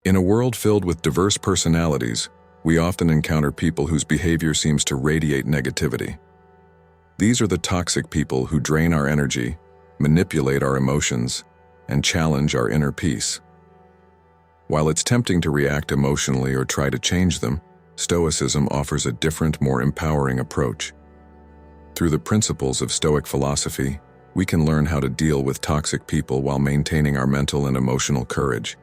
In a world filled with diverse personalities, we often encounter people whose behavior seems to radiate negativity. These are the toxic people who drain our energy, manipulate our emotions, and challenge our inner peace. While it's tempting to react emotionally or try to change them, Stoicism offers a different, more empowering approach. Through the principles of Stoic philosophy, we can learn how to deal with toxic people while maintaining our mental and emotional courage.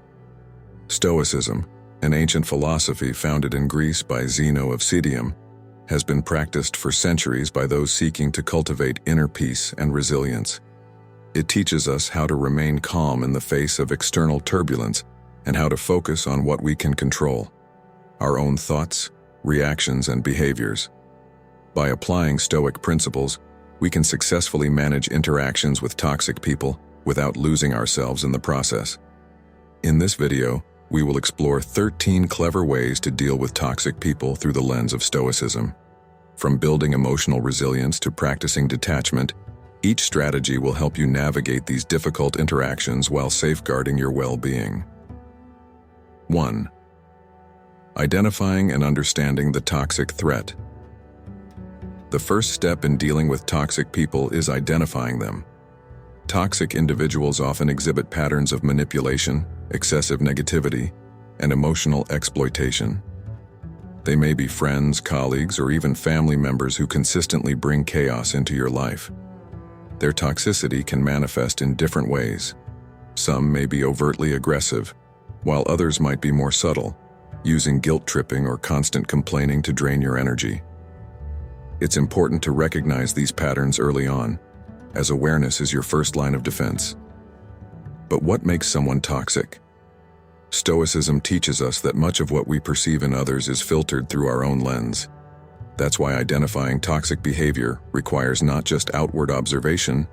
Stoicism, an ancient philosophy founded in Greece by Zeno of Citium, has been practiced for centuries by those seeking to cultivate inner peace and resilience. It teaches us how to remain calm in the face of external turbulence and how to focus on what we can control: our own thoughts, reactions, and behaviors. By applying Stoic principles, we can successfully manage interactions with toxic people without losing ourselves in the process. In this video, we will explore 13 clever ways to deal with toxic people through the lens of Stoicism. From building emotional resilience to practicing detachment, each strategy will help you navigate these difficult interactions while safeguarding your well-being. 1. Identifying and understanding the toxic threat. The first step in dealing with toxic people is identifying them. Toxic individuals often exhibit patterns of manipulation, excessive negativity, and emotional exploitation. They may be friends, colleagues, or even family members who consistently bring chaos into your life. Their toxicity can manifest in different ways. Some may be overtly aggressive, while others might be more subtle, using guilt-tripping or constant complaining to drain your energy. It's important to recognize these patterns early on, as awareness is your first line of defense. But what makes someone toxic? Stoicism teaches us that much of what we perceive in others is filtered through our own lens. That's why identifying toxic behavior requires not just outward observation,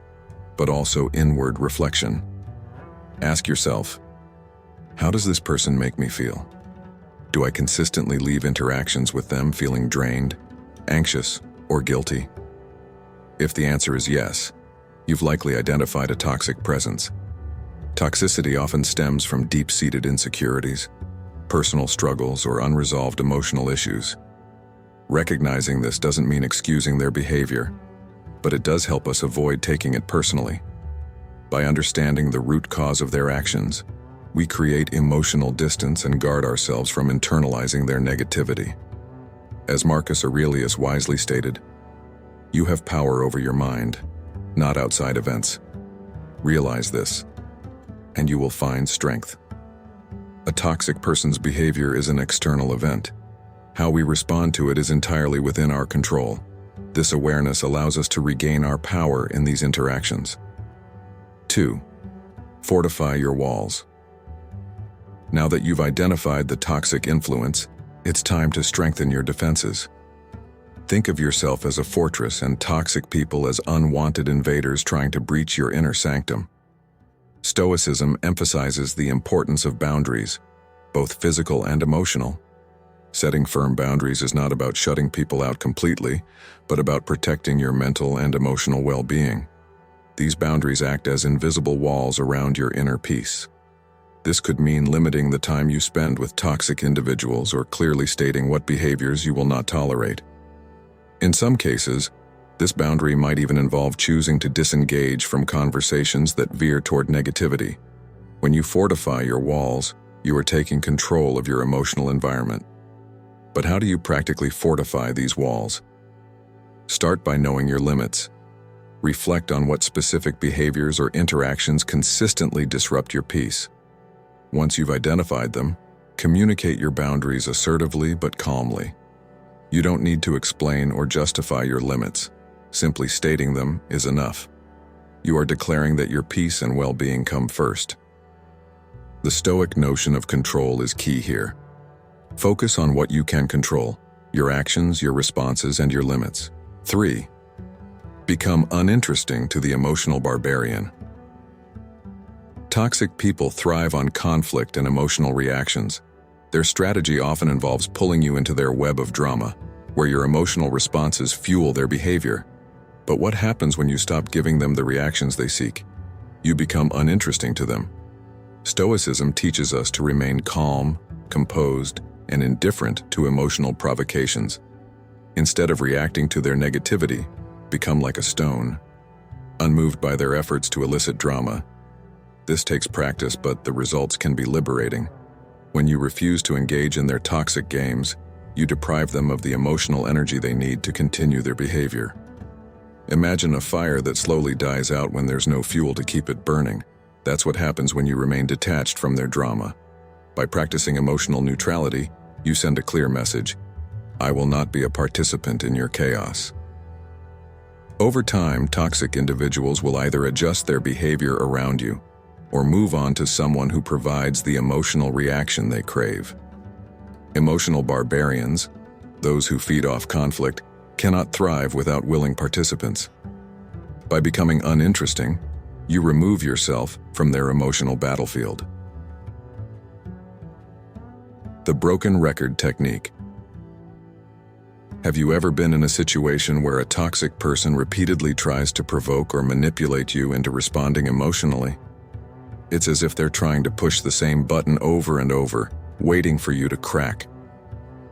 but also inward reflection. Ask yourself, how does this person make me feel? Do I consistently leave interactions with them feeling drained, anxious, or guilty? If the answer is yes, you've likely identified a toxic presence. Toxicity often stems from deep-seated insecurities, personal struggles, or unresolved emotional issues. Recognizing this doesn't mean excusing their behavior, but it does help us avoid taking it personally. By understanding the root cause of their actions, we create emotional distance and guard ourselves from internalizing their negativity. As Marcus Aurelius wisely stated, "You have power over your mind, not outside events." Realize this, and you will find strength. A toxic person's behavior is an external event. How we respond to it is entirely within our control. This awareness allows us to regain our power in these interactions. 2. Fortify your walls. Now that you've identified the toxic influence, it's time to strengthen your defenses. Think of yourself as a fortress and toxic people as unwanted invaders trying to breach your inner sanctum. Stoicism emphasizes the importance of boundaries, both physical and emotional. Setting firm boundaries is not about shutting people out completely, but about protecting your mental and emotional well-being. These boundaries act as invisible walls around your inner peace. This could mean limiting the time you spend with toxic individuals or clearly stating what behaviors you will not tolerate. In some cases, this boundary might even involve choosing to disengage from conversations that veer toward negativity. When you fortify your walls, you are taking control of your emotional environment. But how do you practically fortify these walls? Start by knowing your limits. Reflect on what specific behaviors or interactions consistently disrupt your peace. Once you've identified them, communicate your boundaries assertively but calmly. You don't need to explain or justify your limits. Simply stating them is enough. You are declaring that your peace and well-being come first. The Stoic notion of control is key here. Focus on what you can control: your actions, your responses, and your limits. 3. Become uninteresting to the emotional barbarian. Toxic people thrive on conflict and emotional reactions. Their strategy often involves pulling you into their web of drama, where your emotional responses fuel their behavior. But what happens when you stop giving them the reactions they seek? You become uninteresting to them. Stoicism teaches us to remain calm, composed, and indifferent to emotional provocations. Instead of reacting to their negativity, become like a stone, unmoved by their efforts to elicit drama. This takes practice, but the results can be liberating. When you refuse to engage in their toxic games, you deprive them of the emotional energy they need to continue their behavior. Imagine a fire that slowly dies out when there's no fuel to keep it burning. That's what happens when you remain detached from their drama. By practicing emotional neutrality, you send a clear message: I will not be a participant in your chaos. Over time, toxic individuals will either adjust their behavior around you or move on to someone who provides the emotional reaction they crave. Emotional barbarians, those who feed off conflict, cannot thrive without willing participants. By becoming uninteresting, you remove yourself from their emotional battlefield. The broken record technique. Have you ever been in a situation where a toxic person repeatedly tries to provoke or manipulate you into responding emotionally? It's as if they're trying to push the same button over and over, waiting for you to crack.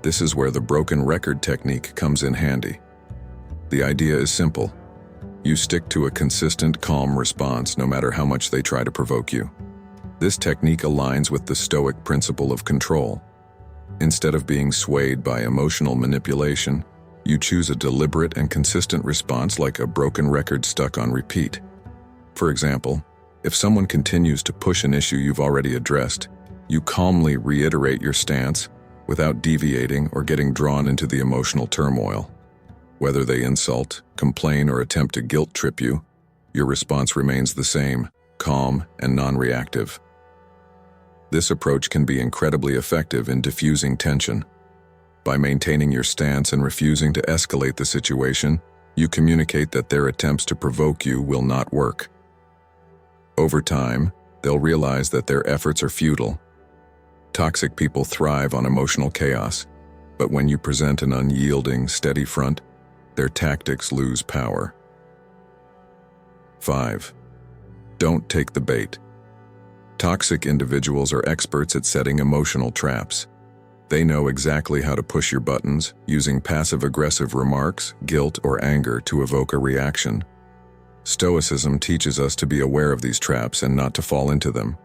This is where the broken record technique comes in handy. The idea is simple. You stick to a consistent, calm response no matter how much they try to provoke you. This technique aligns with the Stoic principle of control. Instead of being swayed by emotional manipulation, you choose a deliberate and consistent response like a broken record stuck on repeat. For example, if someone continues to push an issue you've already addressed, you calmly reiterate your stance without deviating or getting drawn into the emotional turmoil. Whether they insult, complain, or attempt to guilt trip you, your response remains the same, calm and non-reactive. This approach can be incredibly effective in diffusing tension. By maintaining your stance and refusing to escalate the situation, you communicate that their attempts to provoke you will not work. Over time, they'll realize that their efforts are futile. Toxic people thrive on emotional chaos, but when you present an unyielding, steady front, their tactics lose power. 5. Don't take the bait. Toxic individuals are experts at setting emotional traps. They know exactly how to push your buttons, using passive-aggressive remarks, guilt, or anger to evoke a reaction. Stoicism teaches us to be aware of these traps and not to fall into them.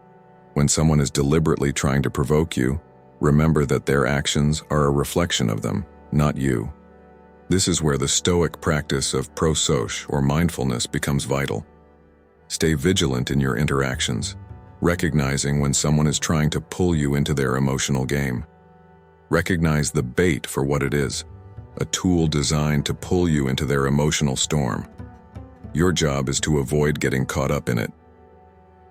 When someone is deliberately trying to provoke you, remember that their actions are a reflection of them, not you. This is where the Stoic practice of prosoche or mindfulness becomes vital. Stay vigilant in your interactions, recognizing when someone is trying to pull you into their emotional game. Recognize the bait for what it is, a tool designed to pull you into their emotional storm. Your job is to avoid getting caught up in it.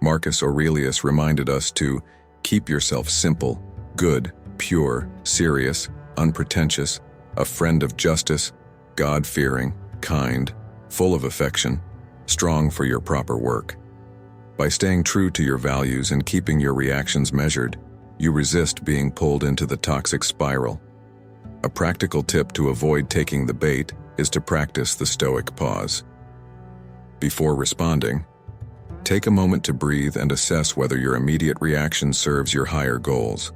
Marcus Aurelius reminded us to keep yourself simple, good, pure, serious, unpretentious, a friend of justice, God-fearing, kind, full of affection, strong for your proper work. By staying true to your values and keeping your reactions measured, you resist being pulled into the toxic spiral. A practical tip to avoid taking the bait is to practice the Stoic pause. Before responding, take a moment to breathe and assess whether your immediate reaction serves your higher goals.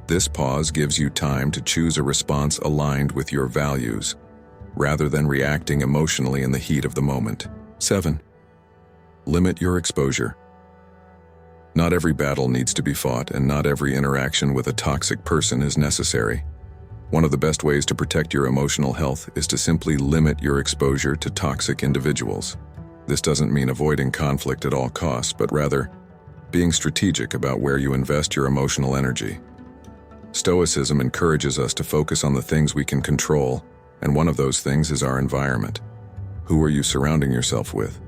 This pause gives you time to choose a response aligned with your values, rather than reacting emotionally in the heat of the moment. 7. Limit your exposure. Not every battle needs to be fought, and not every interaction with a toxic person is necessary. One of the best ways to protect your emotional health is to simply limit your exposure to toxic individuals. This doesn't mean avoiding conflict at all costs, but rather being strategic about where you invest your emotional energy. Stoicism encourages us to focus on the things we can control, and one of those things is our environment. Who are you surrounding yourself with?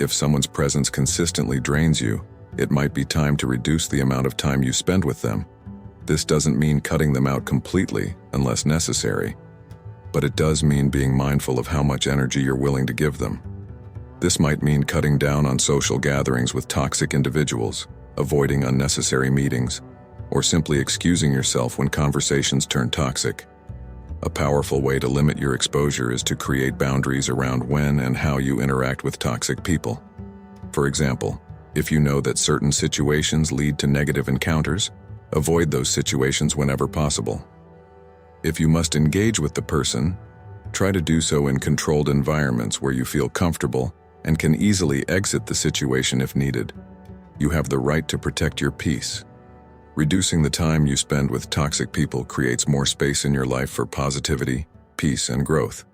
If someone's presence consistently drains you, it might be time to reduce the amount of time you spend with them. This doesn't mean cutting them out completely unless necessary, but it does mean being mindful of how much energy you're willing to give them. This might mean cutting down on social gatherings with toxic individuals, avoiding unnecessary meetings, or simply excusing yourself when conversations turn toxic. A powerful way to limit your exposure is to create boundaries around when and how you interact with toxic people. For example, If you know that certain situations lead to negative encounters, avoid those situations whenever possible. If you must engage with the person, try to do so in controlled environments where you feel comfortable and can easily exit the situation if needed. You have the right to protect your peace. Reducing the time you spend with toxic people creates more space in your life for positivity, peace, and growth.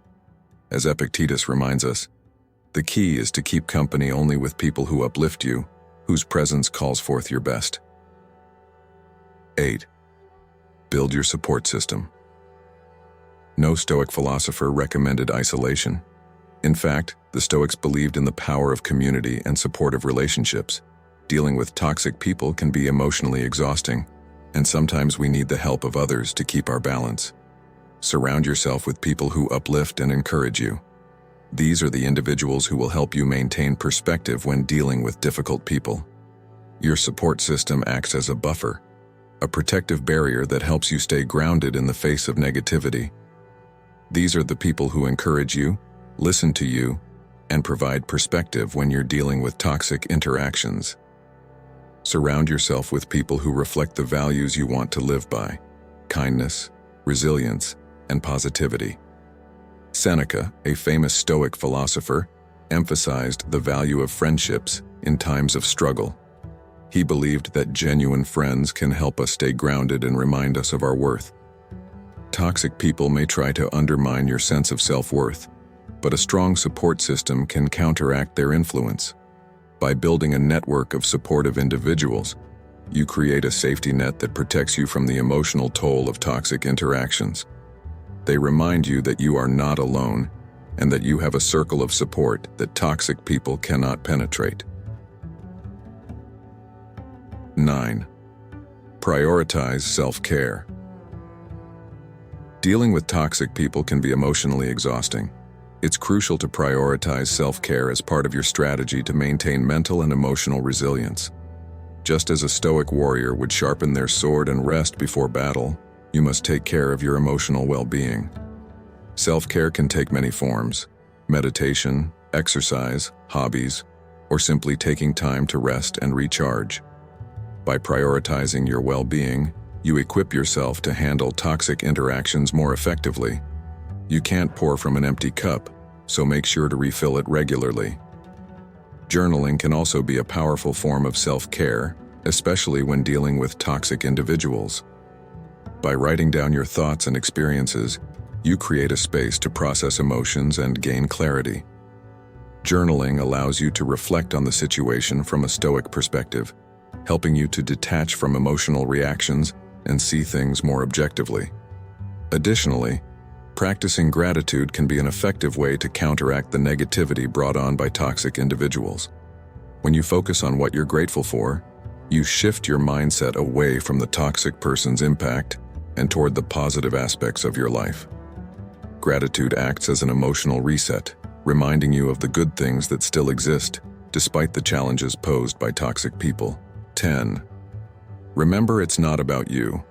As Epictetus reminds us, the key is to keep company only with people who uplift you, whose presence calls forth your best. 8. Build your support system. No Stoic philosopher recommended isolation. In fact, the Stoics believed in the power of community and supportive relationships. Dealing with toxic people can be emotionally exhausting, and sometimes we need the help of others to keep our balance. Surround yourself with people who uplift and encourage you. These are the individuals who will help you maintain perspective when dealing with difficult people. Your support system acts as a buffer, a protective barrier that helps you stay grounded in the face of negativity. These are the people who encourage you, listen to you, and provide perspective when you're dealing with toxic interactions. Surround yourself with people who reflect the values you want to live by: kindness, resilience, and positivity. Seneca, a famous Stoic philosopher, emphasized the value of friendships in times of struggle. He believed that genuine friends can help us stay grounded and remind us of our worth. Toxic people may try to undermine your sense of self-worth, but a strong support system can counteract their influence. By building a network of supportive individuals, you create a safety net that protects you from the emotional toll of toxic interactions. They remind you that you are not alone and that you have a circle of support that toxic people cannot penetrate. 9. Prioritize self-care. Dealing with toxic people can be emotionally exhausting. It's crucial to prioritize self-care as part of your strategy to maintain mental and emotional resilience. Just as a Stoic warrior would sharpen their sword and rest before battle, you must take care of your emotional well-being. Self-care can take many forms: meditation, exercise, hobbies, or simply taking time to rest and recharge. By prioritizing your well-being, you equip yourself to handle toxic interactions more effectively. You can't pour from an empty cup, so make sure to refill it regularly. Journaling can also be a powerful form of self-care, especially when dealing with toxic individuals. By writing down your thoughts and experiences, you create a space to process emotions and gain clarity. Journaling allows you to reflect on the situation from a Stoic perspective, helping you to detach from emotional reactions and see things more objectively. Additionally, practicing gratitude can be an effective way to counteract the negativity brought on by toxic individuals. When you focus on what you're grateful for, you shift your mindset away from the toxic person's impact and toward the positive aspects of your life. Gratitude acts as an emotional reset, reminding you of the good things that still exist, despite the challenges posed by toxic people. 10. Remember, it's not about you.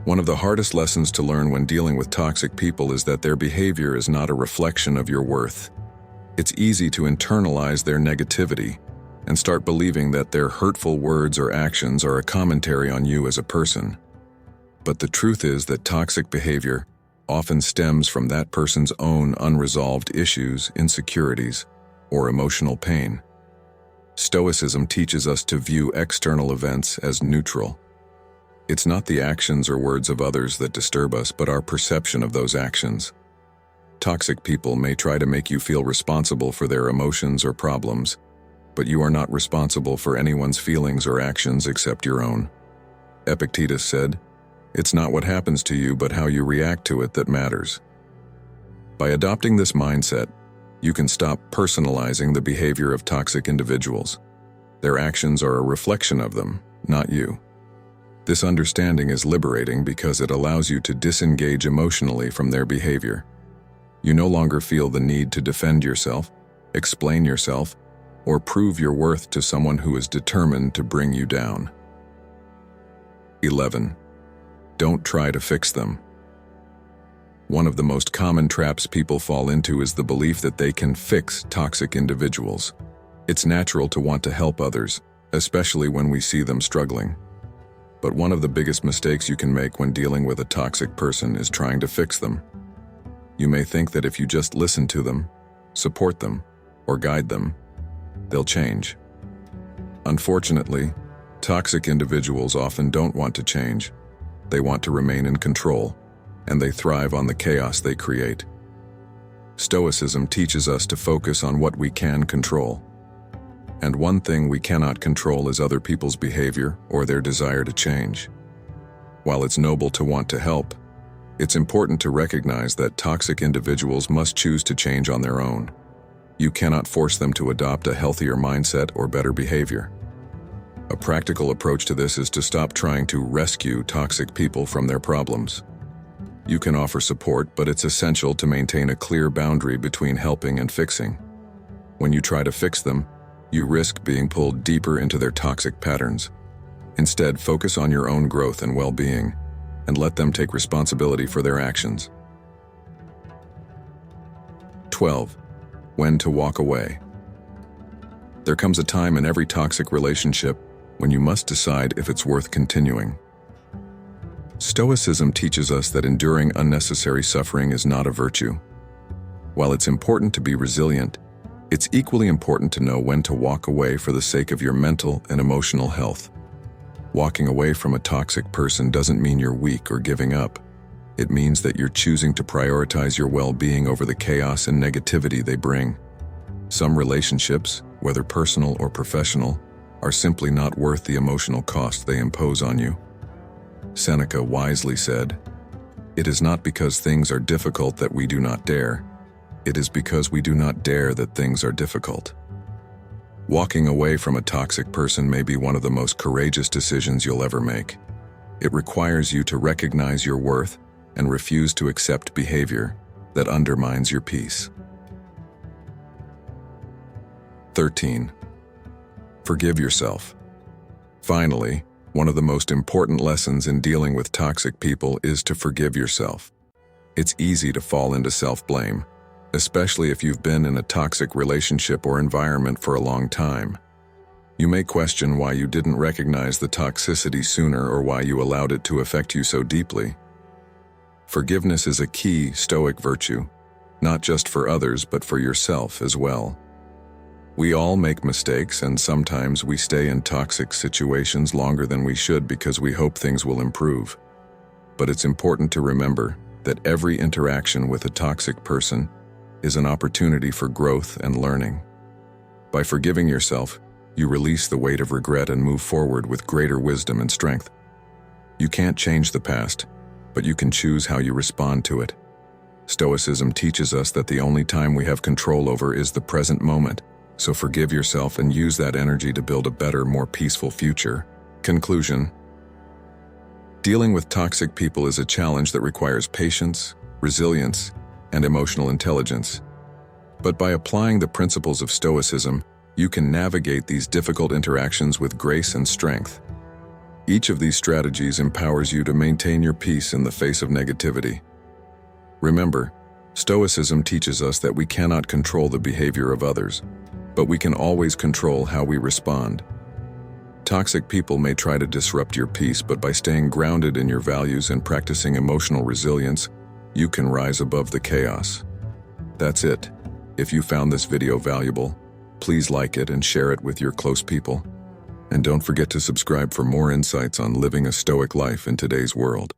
One of the hardest lessons to learn when dealing with toxic people is that their behavior is not a reflection of your worth. It's easy to internalize their negativity and start believing that their hurtful words or actions are a commentary on you as a person. But the truth is that toxic behavior often stems from that person's own unresolved issues, insecurities, or emotional pain. Stoicism teaches us to view external events as neutral. It's not the actions or words of others that disturb us, but our perception of those actions. Toxic people may try to make you feel responsible for their emotions or problems, but you are not responsible for anyone's feelings or actions except your own. Epictetus said, "It's not what happens to you, but how you react to it that matters." By adopting this mindset, you can stop personalizing the behavior of toxic individuals. Their actions are a reflection of them, not you. This understanding is liberating because it allows you to disengage emotionally from their behavior. You no longer feel the need to defend yourself, explain yourself, or prove your worth to someone who is determined to bring you down. 11. Don't try to fix them. One of the most common traps people fall into is the belief that they can fix toxic individuals. It's natural to want to help others, especially when we see them struggling. But one of the biggest mistakes you can make when dealing with a toxic person is trying to fix them. You may think that if you just listen to them, support them, or guide them, they'll change. Unfortunately, toxic individuals often don't want to change. They want to remain in control, and they thrive on the chaos they create. Stoicism teaches us to focus on what we can control. And one thing we cannot control is other people's behavior or their desire to change. While it's noble to want to help, it's important to recognize that toxic individuals must choose to change on their own. You cannot force them to adopt a healthier mindset or better behavior. A practical approach to this is to stop trying to rescue toxic people from their problems. You can offer support, but it's essential to maintain a clear boundary between helping and fixing. When you try to fix them, you risk being pulled deeper into their toxic patterns. Instead, focus on your own growth and well-being, and let them take responsibility for their actions. 12. When to walk away. There comes a time in every toxic relationship when you must decide if it's worth continuing. Stoicism teaches us that enduring unnecessary suffering is not a virtue. While it's important to be resilient, it's equally important to know when to walk away for the sake of your mental and emotional health. Walking away from a toxic person doesn't mean you're weak or giving up. It means that you're choosing to prioritize your well-being over the chaos and negativity they bring. Some relationships, whether personal or professional, are simply not worth the emotional cost they impose on you. Seneca wisely said, "It is not because things are difficult that we do not dare. It is because we do not dare that things are difficult." Walking away from a toxic person may be one of the most courageous decisions you'll ever make. It requires you to recognize your worth and refuse to accept behavior that undermines your peace. 13. Forgive yourself. Finally, one of the most important lessons in dealing with toxic people is to forgive yourself. It's easy to fall into self-blame, especially if you've been in a toxic relationship or environment for a long time. You may question why you didn't recognize the toxicity sooner or why you allowed it to affect you so deeply. Forgiveness is a key Stoic virtue, not just for others but for yourself as well. We all make mistakes, and sometimes we stay in toxic situations longer than we should because we hope things will improve. But it's important to remember that every interaction with a toxic person is an opportunity for growth and learning. By forgiving yourself, you release the weight of regret and move forward with greater wisdom and strength. You can't change the past, but you can choose how you respond to it. Stoicism teaches us that the only time we have control over is the present moment, so forgive yourself and use that energy to build a better, more peaceful future. Conclusion: dealing with toxic people is a challenge that requires patience, resilience, and emotional intelligence. But by applying the principles of Stoicism, you can navigate these difficult interactions with grace and strength. Each of these strategies empowers you to maintain your peace in the face of negativity. Remember, Stoicism teaches us that we cannot control the behavior of others, but we can always control how we respond. Toxic people may try to disrupt your peace, but by staying grounded in your values and practicing emotional resilience, you can rise above the chaos. That's it. If you found this video valuable, please like it and share it with your close people. And don't forget to subscribe for more insights on living a Stoic life in today's world.